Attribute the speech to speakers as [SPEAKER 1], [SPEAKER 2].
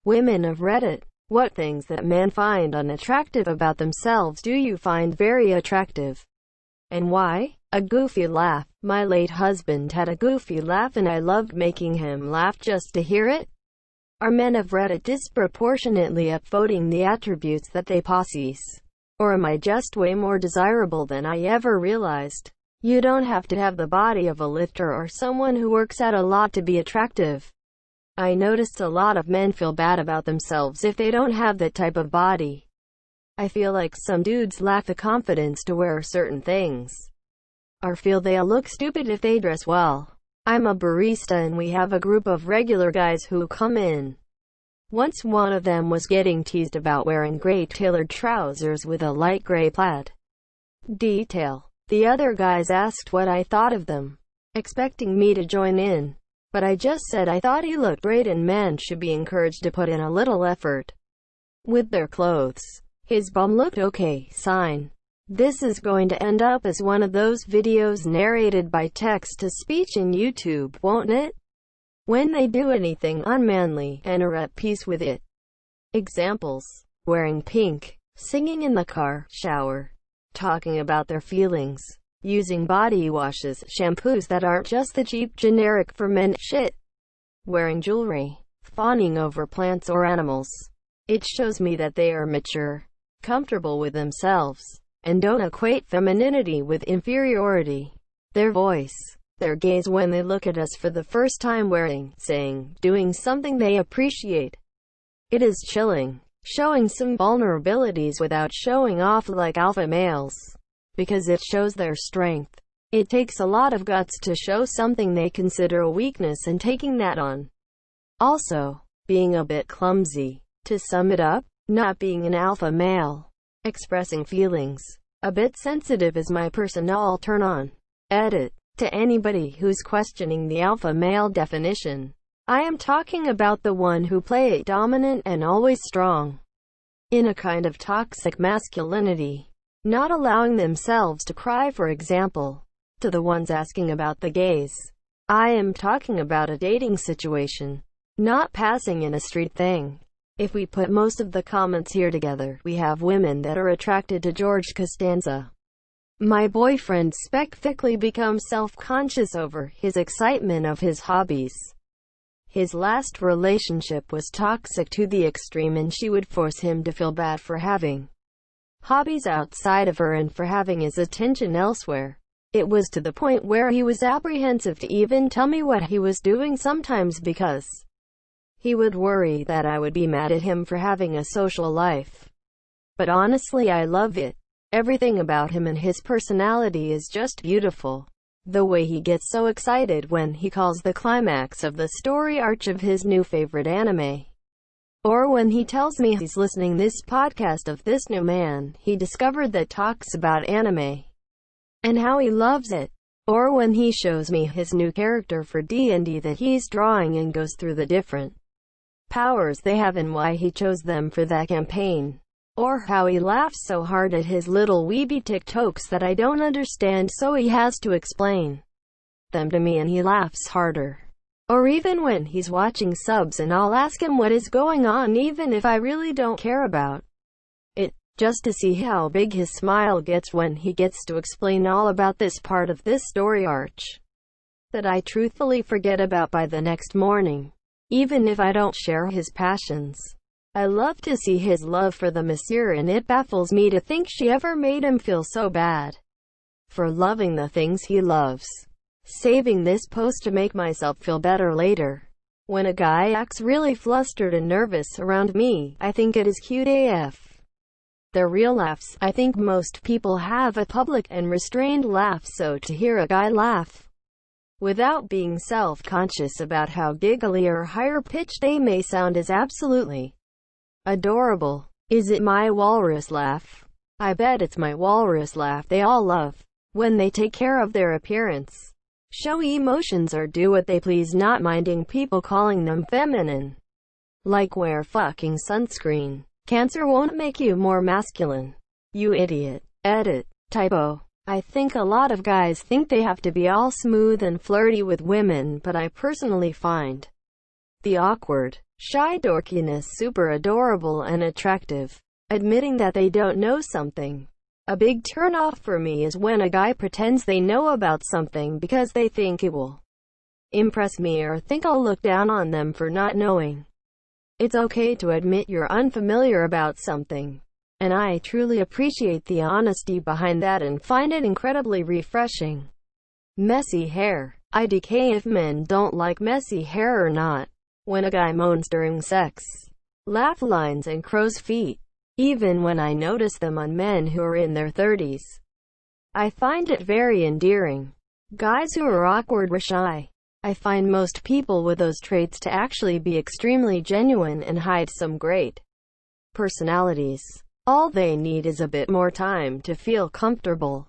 [SPEAKER 1] Women of Reddit. What things that men find unattractive about themselves do you find very attractive? And why? A goofy laugh. My late husband had a goofy laugh and I loved making him laugh just to hear it. Are men of Reddit disproportionately upvoting the attributes that they possess? Or am I just way more desirable than I ever realized? You don't have to have the body of a lifter or someone who works out a lot to be attractive. I noticed a lot of men feel bad about themselves if they don't have that type of body. I feel like some dudes lack the confidence to wear certain things, or feel they'll look stupid if they dress well. I'm a barista and we have a group of regular guys who come in. Once one of them was getting teased about wearing gray tailored trousers with a light gray plaid detail. The other guys asked what I thought of them, expecting me to join in. But I just said I thought he looked great and men should be encouraged to put in a little effort with their clothes. His bum looked okay, sign. This is going to end up as one of those videos narrated by text-to-speech in YouTube, won't it? When they do anything unmanly and are at peace with it. Examples: wearing pink, singing in the car, shower, talking about their feelings, using body washes, shampoos that aren't just the cheap generic for men shit, wearing jewelry, fawning over plants or animals. It shows me that they are mature, comfortable with themselves, and don't equate femininity with inferiority. Their voice, their gaze when they look at us for the first time wearing, saying, doing something they appreciate. It is chilling, showing some vulnerabilities without showing off like alpha males, because it shows their strength. It takes a lot of guts to show something they consider a weakness and taking that on. Also, being a bit clumsy. To sum it up, not being an alpha male. Expressing feelings. A bit sensitive is my personal turn on. Edit. To anybody who's questioning the alpha male definition, I am talking about the one who play dominant and always strong, in a kind of toxic masculinity, not allowing themselves to cry, for example. To the ones asking about the gays, I am talking about a dating situation, not passing in a street thing. If we put most of the comments here together, we have women that are attracted to George Costanza. My boyfriend specifically becomes self-conscious over his excitement of his hobbies. His last relationship was toxic to the extreme and she would force him to feel bad for having hobbies outside of her and for having his attention elsewhere. It was to the point where he was apprehensive to even tell me what he was doing sometimes because he would worry that I would be mad at him for having a social life. But honestly, I love it. Everything about him and his personality is just beautiful. The way he gets so excited when he calls the climax of the story arc of his new favorite anime. Or when he tells me he's listening this podcast of this new man he discovered that talks about anime and how he loves it. Or when he shows me his new character for D&D that he's drawing and goes through the different powers they have and why he chose them for that campaign. Or how he laughs so hard at his little weeby TikToks that I don't understand so he has to explain them to me and he laughs harder. Or even when he's watching subs and I'll ask him what is going on even if I really don't care about it, just to see how big his smile gets when he gets to explain all about this part of this story arc that I truthfully forget about by the next morning, even if I don't share his passions. I love to see his love for the monsieur and it baffles me to think she ever made him feel so bad for loving the things he loves. Saving this post to make myself feel better later. When a guy acts really flustered and nervous around me, I think it is cute AF. They're real laughs. I think most people have a public and restrained laugh, so to hear a guy laugh without being self-conscious about how giggly or higher-pitched they may sound is absolutely adorable. Is it my walrus laugh? I bet it's my walrus laugh they all love. When they take care of their appearance, show emotions or do what they please, not minding people calling them feminine. Like wear fucking sunscreen. Cancer won't make you more masculine. You idiot. Edit. Typo. I think a lot of guys think they have to be all smooth and flirty with women, but I personally find the awkward, Shy dorkiness, super adorable and attractive. Admitting that they don't know something. A big turn-off for me is when a guy pretends they know about something because they think it will impress me or think I'll look down on them for not knowing. It's okay to admit you're unfamiliar about something. And I truly appreciate the honesty behind that and find it incredibly refreshing. Messy hair. IDK if men don't like messy hair or not. When a guy moans during sex, laugh lines and crow's feet, even when I notice them on men who are in their 30s, I find it very endearing. Guys who are awkward or shy. I find most people with those traits to actually be extremely genuine and hide some great personalities. All they need is a bit more time to feel comfortable.